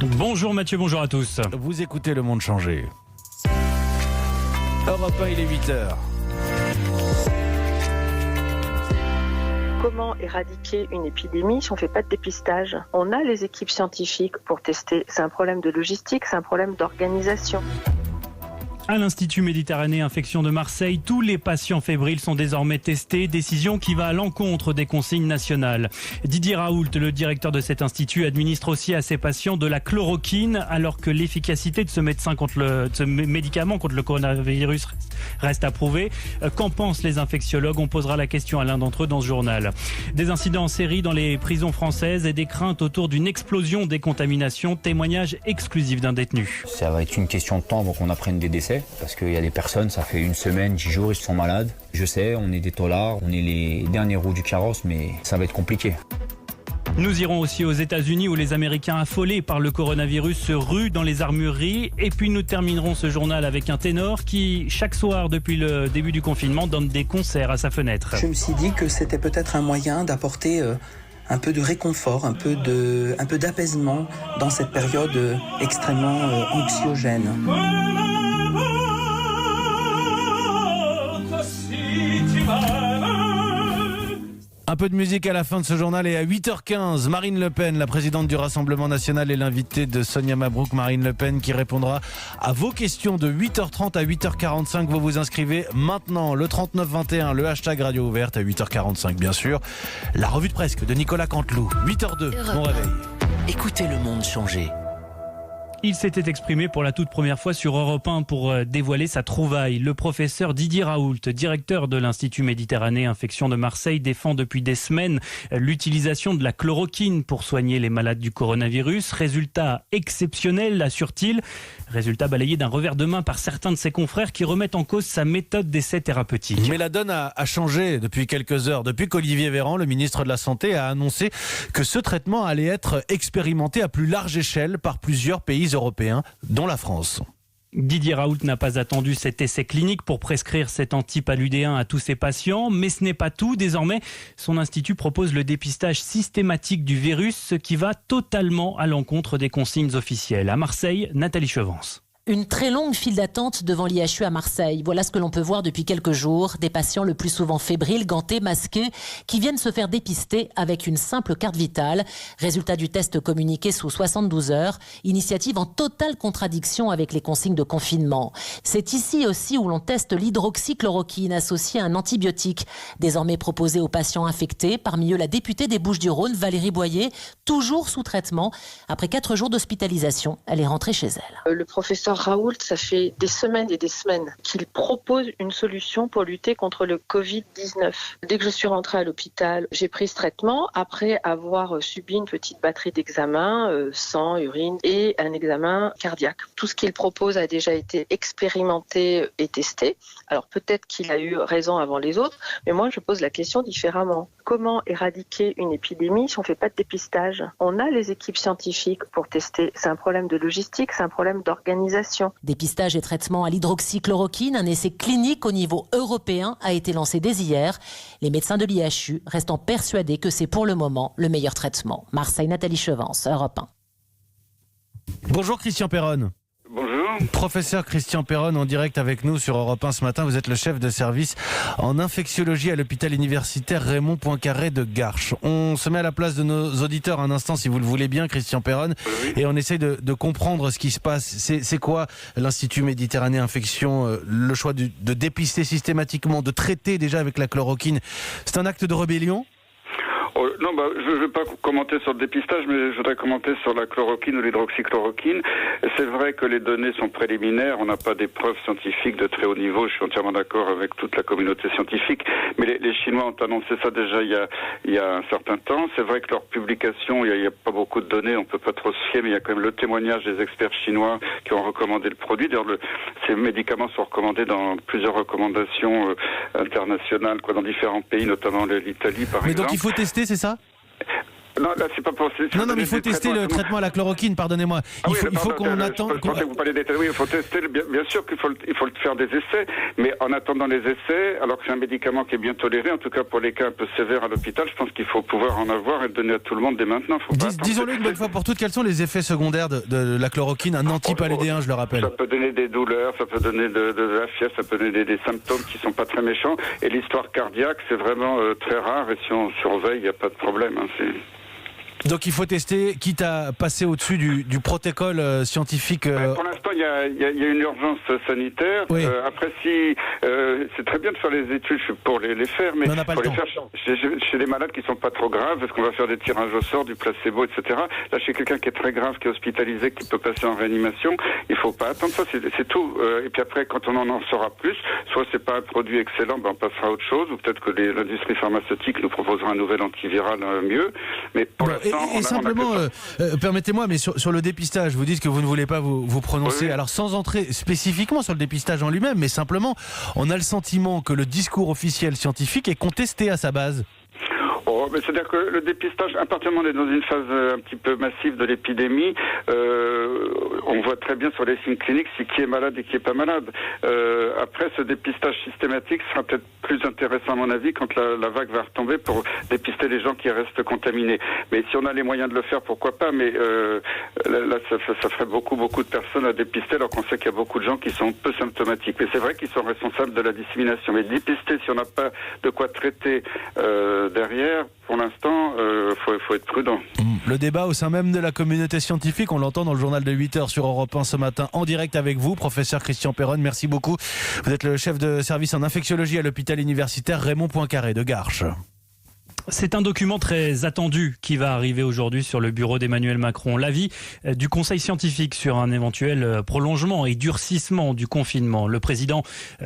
Bonjour Mathieu, bonjour à tous. Vous écoutez Le Monde Changé. Europe 1, il est 8h. Comment éradiquer une épidémie si on ne fait pas de dépistage? On a les équipes scientifiques pour tester. C'est un problème de logistique, c'est un problème d'organisation. À l'Institut Méditerranée Infection de Marseille, tous les patients fébriles sont désormais testés, décision qui va à l'encontre des consignes nationales. Didier Raoult, le directeur de cet institut, administre aussi à ses patients de la chloroquine, alors que l'efficacité de ce médicament contre le coronavirus reste à prouver. Qu'en pensent les infectiologues? On posera la question à l'un d'entre eux dans ce journal. Des incidents en série dans les prisons françaises et des craintes autour d'une explosion des contaminations. Témoignage exclusif d'un détenu. Ça va être une question de temps avant qu'on apprenne des décès. Parce qu'il y a des personnes, ça fait 1 semaine, 10 jours, ils sont malades. Je sais, on est des tolards, on est les derniers roues du carrosse, mais ça va être compliqué. Nous irons aussi aux États-Unis où les Américains affolés par le coronavirus se ruent dans les armureries. Et puis nous terminerons ce journal avec un ténor qui, chaque soir depuis le début du confinement, donne des concerts à sa fenêtre. Je me suis dit que c'était peut-être un moyen d'apporter un peu de réconfort, un peu d'apaisement dans cette période extrêmement anxiogène. Un peu de musique à la fin de ce journal et à 8h15, Marine Le Pen, la présidente du Rassemblement National, est l'invitée de Sonia Mabrouk. Marine Le Pen qui répondra à vos questions de 8h30 à 8h45. Vous vous inscrivez maintenant, le 3921, le hashtag Radio Ouverte à 8h45 bien sûr. La revue de presse de Nicolas Canteloup, 8h02, bon réveil. Écoutez le monde changer. Il s'était exprimé pour la toute première fois sur Europe 1 pour dévoiler sa trouvaille. Le professeur Didier Raoult, directeur de l'Institut Méditerranée Infection de Marseille, défend depuis des semaines l'utilisation de la chloroquine pour soigner les malades du coronavirus. Résultat exceptionnel, assure-t-il. Résultat balayé d'un revers de main par certains de ses confrères qui remettent en cause sa méthode d'essai thérapeutique. Mais la donne a changé depuis quelques heures. Depuis qu'Olivier Véran, le ministre de la Santé, a annoncé que ce traitement allait être expérimenté à plus large échelle par plusieurs pays européens, dont la France. Didier Raoult n'a pas attendu cet essai clinique pour prescrire cet antipaludéen à tous ses patients, mais ce n'est pas tout. Désormais, son institut propose le dépistage systématique du virus, ce qui va totalement à l'encontre des consignes officielles. À Marseille, Nathalie Chevance. Une très longue file d'attente devant l'IHU à Marseille. Voilà ce que l'on peut voir depuis quelques jours. Des patients le plus souvent fébriles, gantés, masqués, qui viennent se faire dépister avec une simple carte vitale. Résultat du test communiqué sous 72 heures. Initiative en totale contradiction avec les consignes de confinement. C'est ici aussi où l'on teste l'hydroxychloroquine associée à un antibiotique. Désormais proposé aux patients infectés. Parmi eux, la députée des Bouches-du-Rhône, Valérie Boyer, toujours sous traitement. Après 4 jours d'hospitalisation, elle est rentrée chez elle. Le professeur Raoult, ça fait des semaines et des semaines qu'il propose une solution pour lutter contre le Covid-19. Dès que je suis rentrée à l'hôpital, j'ai pris ce traitement après avoir subi une petite batterie d'examens, sang, urine et un examen cardiaque. Tout ce qu'il propose a déjà été expérimenté et testé. Alors peut-être qu'il a eu raison avant les autres, mais moi je pose la question différemment. Comment éradiquer une épidémie si on ne fait pas de dépistage? On a les équipes scientifiques pour tester. C'est un problème de logistique, c'est un problème d'organisation. Dépistage et traitement à l'hydroxychloroquine, un essai clinique au niveau européen a été lancé dès hier. Les médecins de l'IHU restant persuadés que c'est pour le moment le meilleur traitement. Marseille, Nathalie Chevance, Europe 1. Bonjour Christian Perronne. Bonjour. Professeur Christian Perronne en direct avec nous sur Europe 1 ce matin. Vous êtes le chef de service en infectiologie à l'hôpital universitaire Raymond Poincaré de Garches. On se met à la place de nos auditeurs un instant, si vous le voulez bien, Christian Perronne, Oui. et on essaye de comprendre ce qui se passe. C'est quoi l'Institut Méditerranée Infection, le choix de dépister systématiquement, de traiter déjà avec la chloroquine? C'est un acte de rébellion? Non, je ne vais pas commenter sur le dépistage, mais je voudrais commenter sur la chloroquine ou l'hydroxychloroquine. C'est vrai que les données sont préliminaires, on n'a pas des preuves scientifiques de très haut niveau, je suis entièrement d'accord avec toute la communauté scientifique, mais les Chinois ont annoncé ça déjà il y a un certain temps. C'est vrai que leur publication, il n'y a pas beaucoup de données, on ne peut pas trop se fier, mais il y a quand même le témoignage des experts chinois qui ont recommandé le produit. D'ailleurs, ces médicaments sont recommandés dans plusieurs recommandations internationales, dans différents pays, notamment l'Italie par exemple. Mais donc il faut tester, c'est ça ? Non, là, c'est pas possible. Non, mais il faut tester le traitement à la chloroquine, pardonnez-moi. Il faut qu'on attende. Je pensais que vous parliez des... Oui, il faut tester, bien sûr qu'il faut faire des essais, mais en attendant les essais, alors que c'est un médicament qui est bien toléré, en tout cas pour les cas un peu sévères à l'hôpital, je pense qu'il faut pouvoir en avoir et le donner à tout le monde dès maintenant. Disons-le une bonne fois pour toutes, quels sont les effets secondaires de la chloroquine, un antipaludéen, je le rappelle? Ça peut donner des douleurs, ça peut donner de la fièvre, ça peut donner des symptômes qui sont pas très méchants, et l'histoire cardiaque, c'est vraiment très rare, et si on surveille, il n'y a pas de problème. Donc il faut tester, quitte à passer au-dessus du protocole scientifique. Pour l'instant, il y a une urgence sanitaire. Oui. Après, si c'est très bien de faire les études pour les faire, mais on n'a pas le temps. Chez les malades qui sont pas trop graves, parce qu'on va faire des tirages au sort, du placebo, etc. Là, chez quelqu'un qui est très grave, qui est hospitalisé, qui peut passer en réanimation, il faut pas attendre ça. C'est tout. Et puis après, quand on en saura plus, soit c'est pas un produit excellent, on passera à autre chose, ou peut-être que l'industrie pharmaceutique nous proposera un nouvel antiviral mieux. Mais pour l'instant, et simplement, permettez-moi, mais sur le dépistage, vous dites que vous ne voulez pas vous prononcer. Oui. Alors sans entrer spécifiquement sur le dépistage en lui-même, mais simplement, on a le sentiment que le discours officiel scientifique est contesté à sa base. Mais c'est-à-dire que le dépistage, à partir du moment où on est dans une phase un petit peu massive de l'épidémie, on voit très bien sur les signes cliniques qui est malade et qui est pas malade. Après, ce dépistage systématique sera peut-être plus intéressant à mon avis quand la vague va retomber pour dépister les gens qui restent contaminés. Mais si on a les moyens de le faire, pourquoi pas? Mais là, ça ferait beaucoup de personnes à dépister, alors qu'on sait qu'il y a beaucoup de gens qui sont peu symptomatiques. Mais c'est vrai qu'ils sont responsables de la dissémination. Mais dépister, si on n'a pas de quoi traiter derrière, pour l'instant, faut être prudent. Le débat au sein même de la communauté scientifique, on l'entend dans le journal de 8h sur Europe 1 ce matin, en direct avec vous, professeur Christian Perronne. Merci beaucoup. Vous êtes le chef de service en infectiologie à l'hôpital universitaire Raymond Poincaré de Garches. C'est un document très attendu qui va arriver aujourd'hui sur le bureau d'Emmanuel Macron. L'avis du Conseil scientifique sur un éventuel prolongement et durcissement du confinement. Le président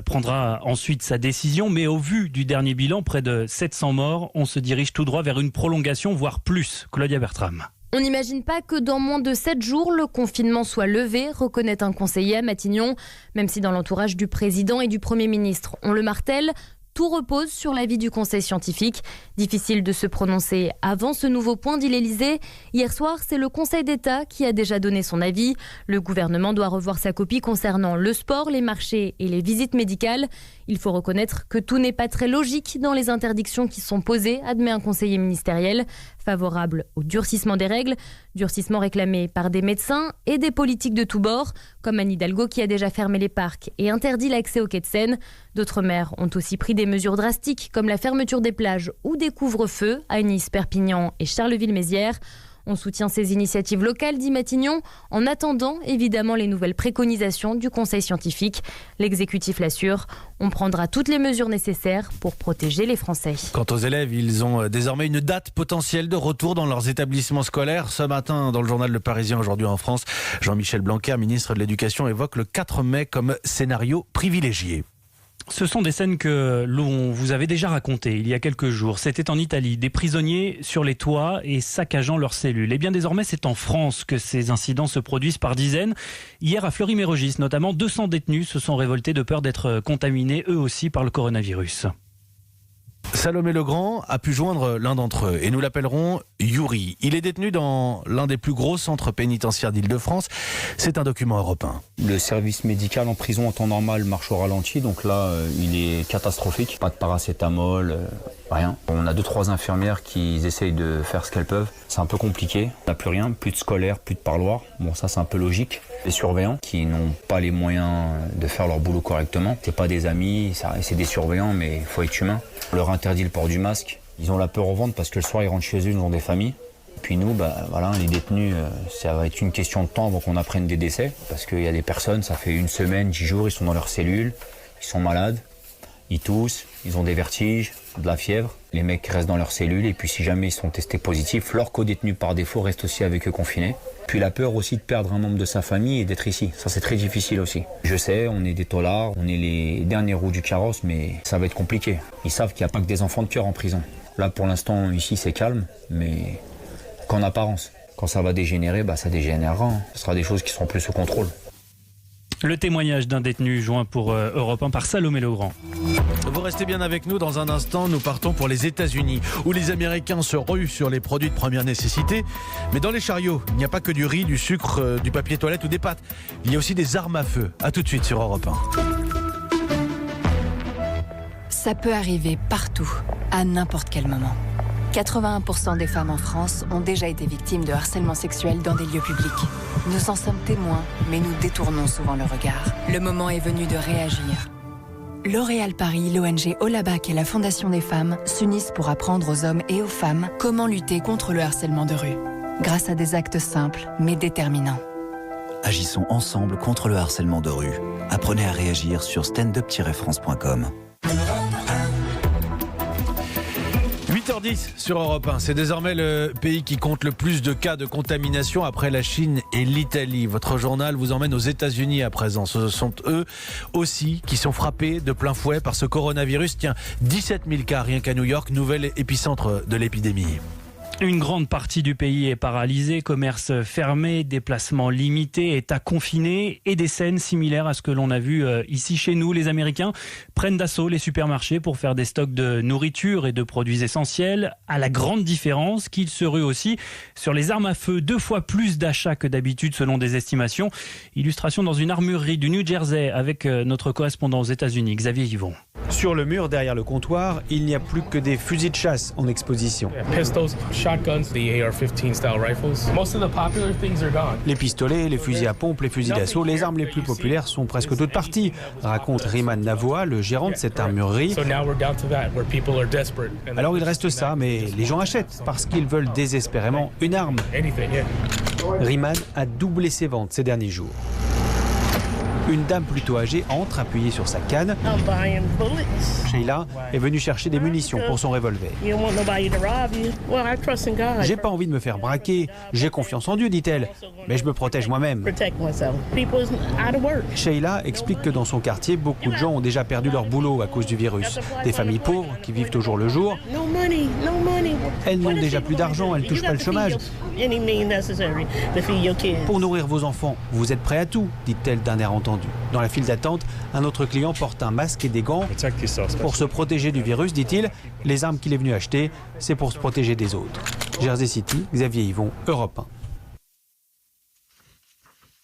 prendra ensuite sa décision, mais au vu du dernier bilan, près de 700 morts, on se dirige tout droit vers une prolongation, voire plus. Claudia Bertram. On n'imagine pas que dans moins de 7 jours, le confinement soit levé, reconnaît un conseiller à Matignon. Même si dans l'entourage du président et du Premier ministre, on le martèle, tout repose sur l'avis du Conseil scientifique. Difficile de se prononcer avant ce nouveau point, dit l'Élysée. Hier soir, c'est le Conseil d'État qui a déjà donné son avis. Le gouvernement doit revoir sa copie concernant le sport, les marchés et les visites médicales. Il faut reconnaître que tout n'est pas très logique dans les interdictions qui sont posées, admet un conseiller ministériel. Favorable au durcissement des règles, durcissement réclamé par des médecins et des politiques de tous bords, comme Anne Hidalgo qui a déjà fermé les parcs et interdit l'accès aux quais de Seine. D'autres maires ont aussi pris des mesures drastiques, comme la fermeture des plages ou des couvre-feux à Nice, Perpignan et Charleville-Mézières. On soutient ces initiatives locales, dit Matignon, en attendant évidemment les nouvelles préconisations du Conseil scientifique. L'exécutif l'assure, on prendra toutes les mesures nécessaires pour protéger les Français. Quant aux élèves, ils ont désormais une date potentielle de retour dans leurs établissements scolaires. Ce matin, dans le journal Le Parisien, aujourd'hui en France, Jean-Michel Blanquer, ministre de l'Éducation, évoque le 4 mai comme scénario privilégié. Ce sont des scènes que l'on vous avait déjà racontées il y a quelques jours. C'était en Italie, des prisonniers sur les toits et saccageant leurs cellules. Et bien désormais, c'est en France que ces incidents se produisent par dizaines. Hier, à Fleury-Mérogis, notamment, 200 détenus se sont révoltés de peur d'être contaminés eux aussi par le coronavirus. Salomé Legrand a pu joindre l'un d'entre eux et nous l'appellerons Yuri. Il est détenu dans l'un des plus gros centres pénitentiaires d'Île-de-France. C'est un document européen. Le service médical en prison en temps normal marche au ralenti, donc là il est catastrophique. Pas de paracétamol, rien. On a 2-3 infirmières qui essayent de faire ce qu'elles peuvent. C'est un peu compliqué. On n'a plus rien, plus de scolaires, plus de parloirs. Bon, ça c'est un peu logique. Les surveillants qui n'ont pas les moyens de faire leur boulot correctement. C'est pas des amis, c'est des surveillants, mais il faut être humain. On leur interdit le port du masque. Ils ont la peur au ventre parce que le soir ils rentrent chez eux, ils ont des familles. Et puis nous, voilà, les détenus, ça va être une question de temps avant qu'on apprenne des décès. Parce qu'il y a des personnes, ça fait 1 semaine, 10 jours, ils sont dans leurs cellules, ils sont malades, ils toussent, ils ont des vertiges, de la fièvre. Les mecs restent dans leurs cellules et puis si jamais ils sont testés positifs, leur co-détenu par défaut reste aussi avec eux confinés. Puis la peur aussi de perdre un membre de sa famille et d'être ici. Ça c'est très difficile aussi. Je sais, on est des taulards, on est les derniers roues du carrosse, mais ça va être compliqué. Ils savent qu'il n'y a pas que des enfants de cœur en prison. Là pour l'instant ici c'est calme, mais qu'en apparence. Quand ça va dégénérer, ça dégénérera. Ce sera des choses qui seront plus sous contrôle. Le témoignage d'un détenu joint pour Europe 1 par Salomé Legrand. Vous restez bien avec nous. Dans un instant, nous partons pour les États-Unis, où les Américains se ruent sur les produits de première nécessité. Mais dans les chariots, il n'y a pas que du riz, du sucre, du papier toilette ou des pâtes. Il y a aussi des armes à feu. À tout de suite sur Europe 1. Ça peut arriver partout, à n'importe quel moment. 81% des femmes en France ont déjà été victimes de harcèlement sexuel dans des lieux publics. Nous en sommes témoins, mais nous détournons souvent le regard. Le moment est venu de réagir. L'Oréal Paris, l'ONG Olabac et la Fondation des femmes s'unissent pour apprendre aux hommes et aux femmes comment lutter contre le harcèlement de rue. Grâce à des actes simples, mais déterminants. Agissons ensemble contre le harcèlement de rue. Apprenez à réagir sur standup-france.com. 8h10 sur Europe 1. C'est désormais le pays qui compte le plus de cas de contamination après la Chine et l'Italie. Votre journal vous emmène aux États-Unis à présent. Ce sont eux aussi qui sont frappés de plein fouet par ce coronavirus. Tiens, 17 000 cas rien qu'à New York, nouvel épicentre de l'épidémie. Une grande partie du pays est paralysée, commerce fermé, déplacements limités, État confiné et des scènes similaires à ce que l'on a vu ici chez nous. Les Américains prennent d'assaut les supermarchés pour faire des stocks de nourriture et de produits essentiels, à la grande différence qu'ils se ruent aussi sur les armes à feu, 2 fois plus d'achats que d'habitude selon des estimations. Illustration dans une armurerie du New Jersey avec notre correspondant aux États-Unis, Xavier Yvon. Sur le mur derrière le comptoir, il n'y a plus que des fusils de chasse en exposition. Les pistolets, les fusils à pompe, les fusils d'assaut, les armes les plus populaires sont presque toutes parties, raconte Riemann Navoa, le gérant de cette armurerie. Alors il reste ça, mais les gens achètent parce qu'ils veulent désespérément une arme. Riemann a doublé ses ventes ces derniers jours. Une dame plutôt âgée entre appuyée sur sa canne. Sheila est venue chercher des munitions pour son revolver. J'ai pas envie de me faire braquer, j'ai confiance en Dieu, dit-elle, mais je me protège moi-même. Sheila explique que dans son quartier, beaucoup de gens ont déjà perdu leur boulot à cause du virus. Des familles pauvres qui vivent au jour le jour. Elles n'ont déjà plus d'argent, elles ne touchent pas le chômage. Pour nourrir vos enfants, vous êtes prêts à tout, dit-elle d'un air entendu. Dans la file d'attente, un autre client porte un masque et des gants. Pour se protéger du virus, dit-il, les armes qu'il est venu acheter, c'est pour se protéger des autres. Jersey City, Xavier Yvon, Europe 1.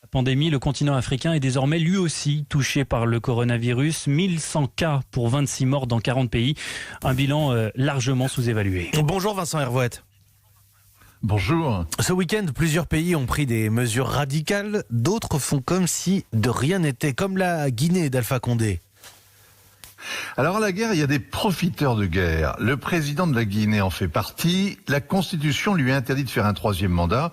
La pandémie, le continent africain est désormais lui aussi touché par le coronavirus. 1100 cas pour 26 morts dans 40 pays. Un bilan largement sous-évalué. Bonjour Vincent Hervouette. Bonjour. Ce week-end, plusieurs pays ont pris des mesures radicales. D'autres font comme si de rien n'était, comme la Guinée d'Alpha Condé. Alors à la guerre, il y a des profiteurs de guerre. Le président de la Guinée en fait partie. La Constitution lui interdit de faire un 3e mandat.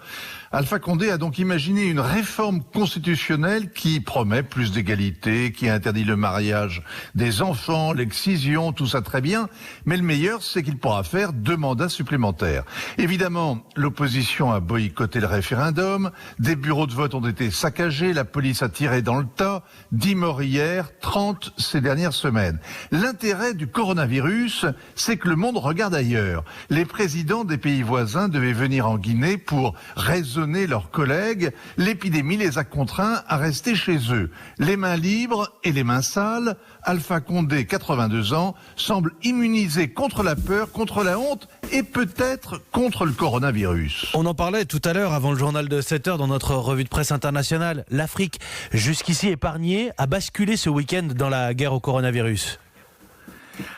Alpha Condé a donc imaginé une réforme constitutionnelle qui promet plus d'égalité, qui interdit le mariage des enfants, l'excision, tout ça très bien. Mais le meilleur, c'est qu'il pourra faire 2 mandats supplémentaires. Évidemment, l'opposition a boycotté le référendum. Des bureaux de vote ont été saccagés. La police a tiré dans le tas. 10 morts hier, 30 ces dernières semaines. L'intérêt du coronavirus, c'est que le monde regarde ailleurs. Les présidents des pays voisins devaient venir en Guinée pour raisonner leurs collègues. L'épidémie les a contraints à rester chez eux. Les mains libres et les mains sales, Alpha Condé, 82 ans, semble immunisé contre la peur, contre la honte et peut-être contre le coronavirus. On en parlait tout à l'heure avant le journal de 7h dans notre revue de presse internationale. L'Afrique, jusqu'ici épargnée, a basculé ce week-end dans la guerre au coronavirus.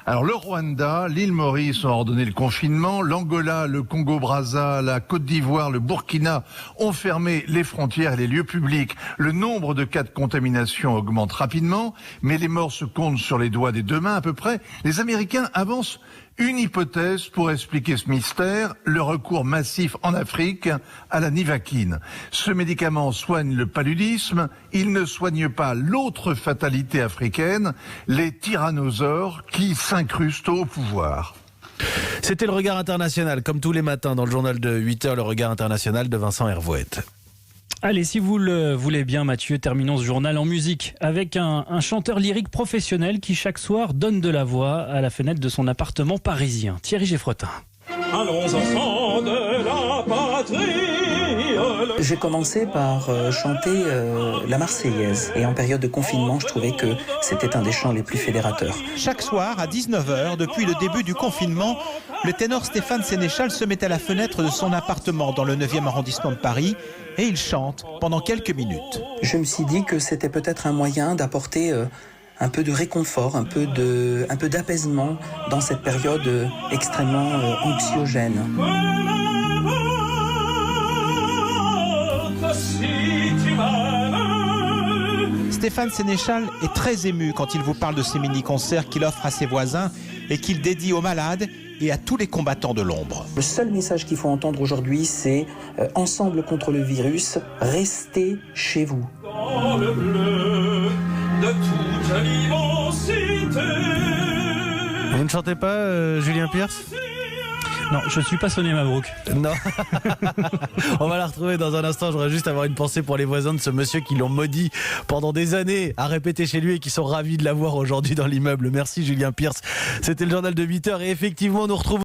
Alors le Rwanda, l'île Maurice ont ordonné le confinement, l'Angola, le Congo-Brazza, la Côte d'Ivoire, le Burkina ont fermé les frontières et les lieux publics. Le nombre de cas de contamination augmente rapidement, mais les morts se comptent sur les doigts des 2 mains à peu près. Les Américains avancent une hypothèse pour expliquer ce mystère, le recours massif en Afrique à la nivaquine. Ce médicament soigne le paludisme, il ne soigne pas l'autre fatalité africaine, les tyrannosaures qui s'incrustent au pouvoir. C'était le regard international, comme tous les matins dans le journal de 8h, le regard international de Vincent Hervouette. Allez, si vous le voulez bien, Mathieu, terminons ce journal en musique avec un chanteur lyrique professionnel qui chaque soir donne de la voix à la fenêtre de son appartement parisien. Thierry Geffrotin. Allons enfants de la patrie. J'ai commencé par chanter la Marseillaise. Et en période de confinement, je trouvais que c'était un des chants les plus fédérateurs. Chaque soir, à 19h, depuis le début du confinement, le ténor Stéphane Sénéchal se met à la fenêtre de son appartement dans le 9e arrondissement de Paris et il chante pendant quelques minutes. Je me suis dit que c'était peut-être un moyen d'apporter un peu de réconfort, un peu d'apaisement dans cette période extrêmement anxiogène. Stéphane Sénéchal est très ému quand il vous parle de ces mini-concerts qu'il offre à ses voisins et qu'il dédie aux malades et à tous les combattants de l'ombre. Le seul message qu'il faut entendre aujourd'hui, c'est ensemble contre le virus, restez chez vous. Dans le bleu de toute l'immensité. Vous ne chantez pas, Julien Pierce ? Non, je suis pas Sonia Mabrouk. Non. On va la retrouver dans un instant. J'aurais juste avoir une pensée pour les voisins de ce monsieur qui l'ont maudit pendant des années à répéter chez lui et qui sont ravis de l'avoir aujourd'hui dans l'immeuble. Merci Julien Pierce. C'était le journal de 8h et effectivement nous retrouvons